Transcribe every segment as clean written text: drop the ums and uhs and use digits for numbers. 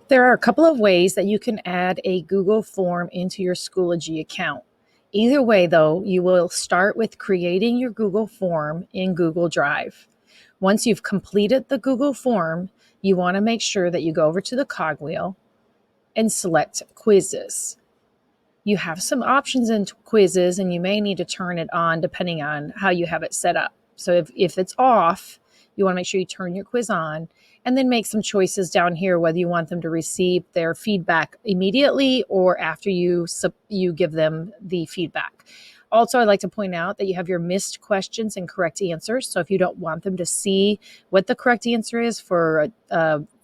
There are a couple of ways that you can add a Google form into your Schoology account. Either way, though, you will start with creating your Google form in Google Drive. Once you've completed the Google form, you want to make sure that you go over to the cogwheel and select quizzes. You have some options in quizzes, and you may need to turn it on depending on how you have it set up. So if it's off, you want to make sure you turn your quiz on and then make some choices down here, whether you want them to receive their feedback immediately or after you give them the feedback. Also, I'd like to point out that you have your missed questions and correct answers. So if you don't want them to see what the correct answer is for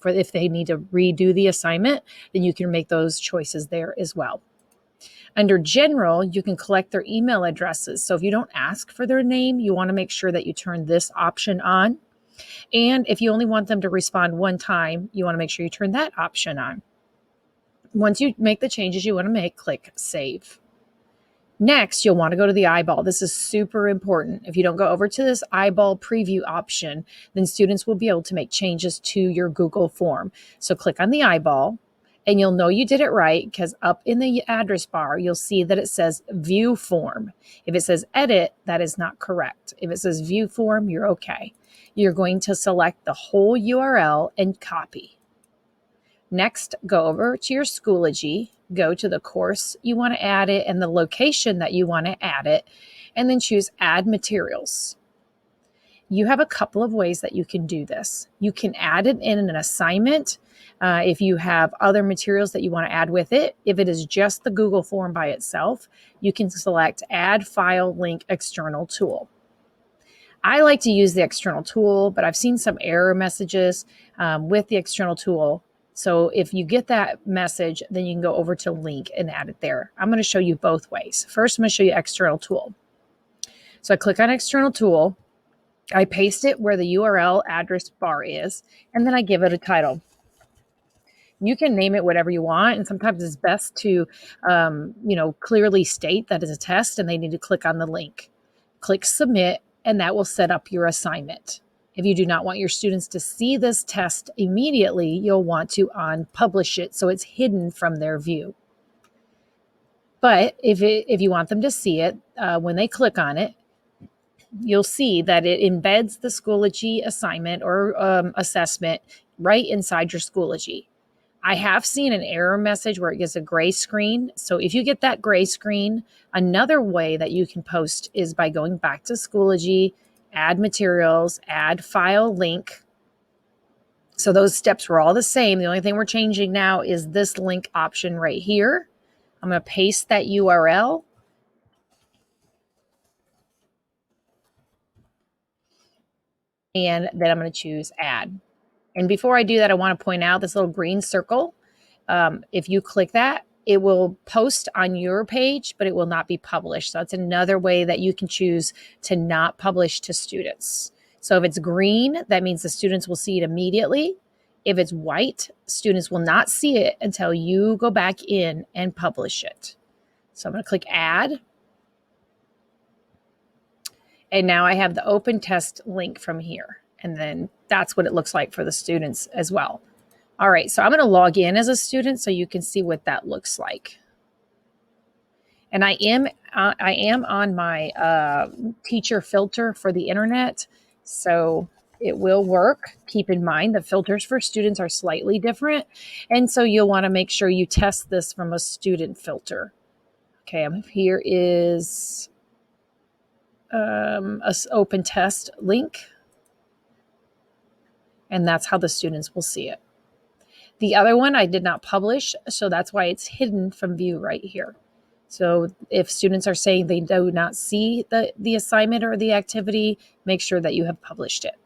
if they need to redo the assignment, then you can make those choices there as well. Under general, you can collect their email addresses. So if you don't ask for their name, you want to make sure that you turn this option on. And if you only want them to respond one time, you want to make sure you turn that option on. Once you make the changes you want to make, click Save. Next, you'll want to go to the eyeball. This is super important. If you don't go over to this eyeball preview option, then students will be able to make changes to your Google form. So click on the eyeball, and you'll know you did it right because up in the address bar, you'll see that it says View Form. If it says Edit, that is not correct. If it says View Form, you're okay. You're going to select the whole URL and copy. Next, go over to your Schoology, go to the course you want to add it and the location that you want to add it, and then choose Add Materials. You have a couple of ways that you can do this. You can add it in an assignment if you have other materials that you want to add with it. If it is just the Google form by itself, you can select Add File Link External Tool. I like to use the external tool, but I've seen some error messages with the external tool. So if you get that message, then you can go over to link and add it there. I'm going to show you both ways. First, I'm going to show you external tool. So I click on external tool. I paste it where the URL address bar is, and then I give it a title. You can name it whatever you want, and sometimes it's best to, clearly state that it's a test and they need to click on the link. Click Submit, and that will set up your assignment. If you do not want your students to see this test immediately, you'll want to unpublish it so it's hidden from their view. But if you want them to see it, when they click on it, you'll see that it embeds the Schoology assignment or assessment right inside your Schoology. I have seen an error message where it gets a gray screen. So if you get that gray screen, another way that you can post is by going back to Schoology, add materials, add file link. So those steps were all the same. The only thing we're changing now is this link option right here. I'm going to paste that URL. And then I'm going to choose add. And before I do that, I want to point out this little green circle. If you click that, it will post on your page, but it will not be published. So that's another way that you can choose to not publish to students. So if it's green, that means the students will see it immediately. If it's white, students will not see it until you go back in and publish it. So I'm going to click add. And now I have the open test link from here. And then that's what it looks like for the students as well. All right, so I'm going to log in as a student so you can see what that looks like. And I am on my teacher filter for the internet, so it will work. Keep in mind the filters for students are slightly different, and so you'll want to make sure you test this from a student filter. Okay, here is an open test link. And that's how the students will see it. The other one I did not publish, so that's why it's hidden from view right here. So if students are saying they do not see the assignment or the activity, make sure that you have published it.